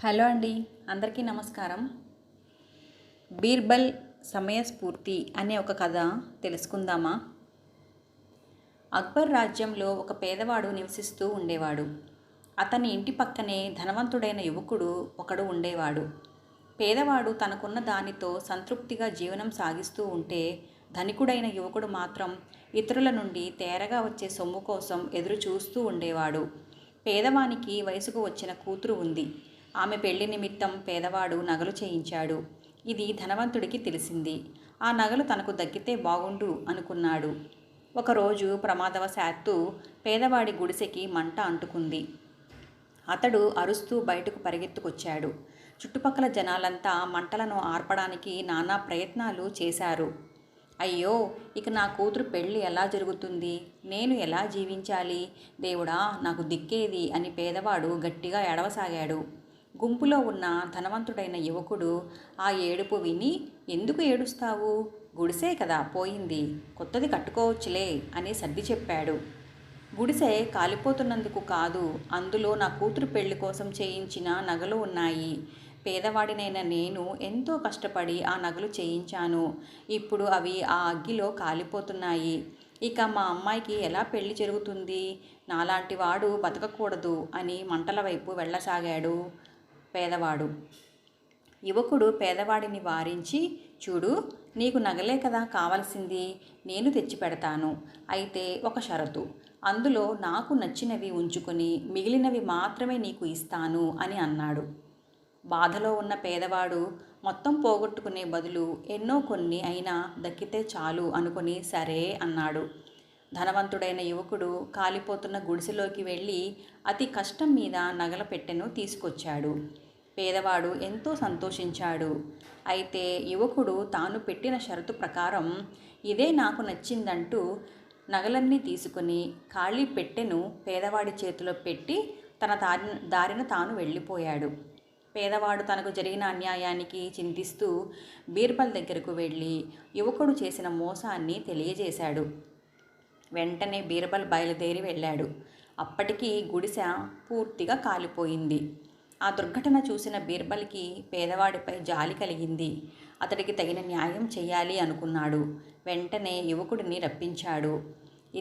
Hello అండి, అందరికీ నమస్కారం. బీర్బల్ సమయస్ఫూర్తి అనే ఒక కథ తెలుసుకుందామా? అక్బర్ రాజ్యంలో ఒక పేదవాడు నివసిస్తూ ఉండేవాడు. అతని ఇంటి పక్కనే ధనవంతుడైన యువకుడు ఒకడు ఉండేవాడు. పేదవాడు తనకున్న దానితో సంతృప్తిగా జీవనం సాగిస్తూ ఉంటే, ధనికుడైన యువకుడు మాత్రం ఇతరుల నుండి తేరగా వచ్చే సొమ్ము కోసం ఎదురు చూస్తూ ఉండేవాడు. పేదవానికి వయసుకు వచ్చిన కూతురు ఉంది. ఆమె పెళ్లి నిమిత్తం పేదవాడు నగలు చేయించాడు. ఇది ధనవంతుడికి తెలిసింది. ఆ నగలు తనకు దక్కితే బాగుండు అనుకున్నాడు. ఒకరోజు ప్రమాదవశాత్తు పేదవాడి గుడిసెకి మంట అంటుకుంది. అతడు అరుస్తూ బయటకు పరిగెత్తుకొచ్చాడు. చుట్టుపక్కల జనాలంతా మంటలను ఆర్పడానికి నానా ప్రయత్నాలు చేశారు. అయ్యో, ఇక నా కూతురు పెళ్ళి ఎలా జరుగుతుంది? నేను ఎలా జీవించాలి? దేవుడా, నాకు దిక్కేది అని పేదవాడు గట్టిగా ఏడవసాగాడు. గుంపులో ఉన్న ధనవంతుడైన యువకుడు ఆ ఏడుపు విని, ఎందుకు ఏడుస్తావు? గుడిసే కదా పోయింది, కొత్తది కట్టుకోవచ్చులే అని సర్ది చెప్పాడు. గుడిసె కాలిపోతున్నందుకు కాదు, అందులో నా కూతురు పెళ్లి కోసం చేయించిన నగలు ఉన్నాయి. పేదవాడినైన నేను ఎంతో కష్టపడి ఆ నగలు చేయించాను. ఇప్పుడు అవి ఆ అగ్గిలో కాలిపోతున్నాయి. ఇక మా అమ్మాయికి ఎలా పెళ్లి జరుగుతుంది? నాలాంటి వాడు బతకకూడదు అని మంటల వైపు వెళ్ళసాగాడు పేదవాడు. యువకుడు పేదవాడిని వారించి, చూడు, నీకు నగలే కదా కావలసింది, నేను తెచ్చిపెడతాను. అయితే ఒక షరతు, అందులో నాకు నచ్చినవి ఉంచుకొని మిగిలినవి మాత్రమే నీకు ఇస్తాను అని అన్నాడు. బాధలో ఉన్న పేదవాడు మొత్తం పోగొట్టుకునే బదులు ఎన్నో కొన్ని అయినా దక్కితే చాలు అనుకుని సరే అన్నాడు. ధనవంతుడైన యువకుడు కాలిపోతున్న గుడిసెలోకి వెళ్ళి అతి కష్టం మీద నగల పెట్టెను తీసుకొచ్చాడు. పేదవాడు ఎంతో సంతోషించాడు. అయితే యువకుడు తాను పెట్టిన షరతు ప్రకారం ఇదే నాకు నచ్చిందంటూ నగలన్నీ తీసుకుని ఖాళీ పెట్టెను పేదవాడి చేతిలో పెట్టి తన దారిన తాను వెళ్ళిపోయాడు. పేదవాడు తనకు జరిగిన అన్యాయానికి చింతిస్తూ బీర్బల్ దగ్గరకు వెళ్ళి యువకుడు చేసిన మోసాన్ని తెలియజేశాడు. వెంటనే బీర్బల్ బయలుదేరి వెళ్ళాడు. అప్పటికి గుడిసె పూర్తిగా కాలిపోయింది. ఆ దుర్ఘటన చూసిన బీర్బల్కి పేదవాడిపై జాలి కలిగింది. అతడికి తగిన న్యాయం చేయాలి అనుకున్నాడు. వెంటనే యువకుడిని రప్పించాడు.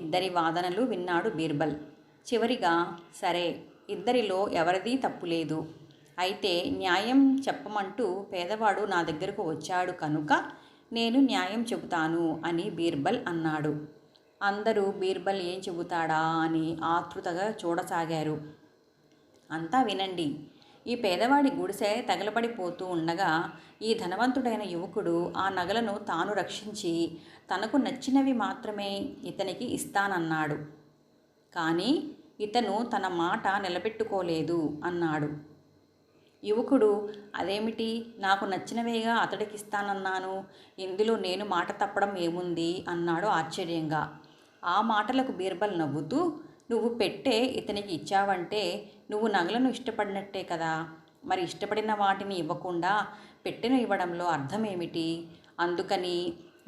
ఇద్దరి వాదనలు విన్నాడు బీర్బల్. చివరిగా, సరే, ఇద్దరిలో ఎవరిదీ తప్పులేదు. అయితే న్యాయం చెప్పమంటూ పేదవాడు నా దగ్గరకు వచ్చాడు కనుక నేను న్యాయం చెబుతాను అని బీర్బల్ అన్నాడు. అందరూ బీర్బల్ ఏం చెబుతాడా అని ఆతృతగా చూడసాగారు. అంతా వినండి. ఈ పేదవాడి గుడిసె తగలబడిపోతూ ఉండగా ఈ ధనవంతుడైన యువకుడు ఆ నగలను తాను రక్షించి తనకు నచ్చినవి మాత్రమే ఇతనికి ఇస్తానన్నాడు. కానీ ఇతను తన మాట నిలబెట్టుకోలేదు అన్నాడు. యువకుడు, అదేమిటి, నాకు నచ్చినవేగా అతడికిస్తానన్నాను, ఇందులో నేను మాట తప్పడం ఏముంది అన్నాడు ఆశ్చర్యంగా. ఆ మాటలకు బీర్బల్ నవ్వుతూ, నువ్వు పెట్టే ఇతనికి ఇచ్చావంటే నువ్వు నగలను ఇష్టపడినట్టే కదా, మరి ఇష్టపడిన వాటిని ఇవ్వకుండా పెట్టెను ఇవ్వడంలో అర్థమేమిటి? అందుకని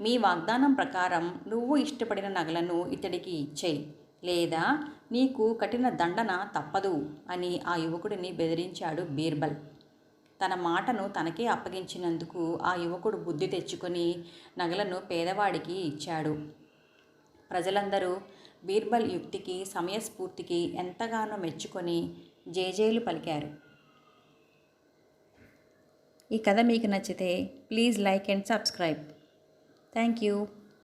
మీ వాగ్దానం ప్రకారం నువ్వు ఇష్టపడిన నగలను ఇతడికి ఇచ్చేయి, లేదా నీకు కఠిన దండన తప్పదు అని ఆ యువకుడిని బెదిరించాడు బీర్బల్. తన మాటను తనకే అప్పగించినందుకు ఆ యువకుడు బుద్ధి తెచ్చుకొని నగలను పేదవాడికి ఇచ్చాడు. ప్రజలందరూ బీర్బల్ యుక్తికి, సమయస్ఫూర్తికి ఎంతగానో మెచ్చుకొని జేజేలు పలికారు. ఈ కథ మీకు నచ్చితే please like and subscribe. Thank you.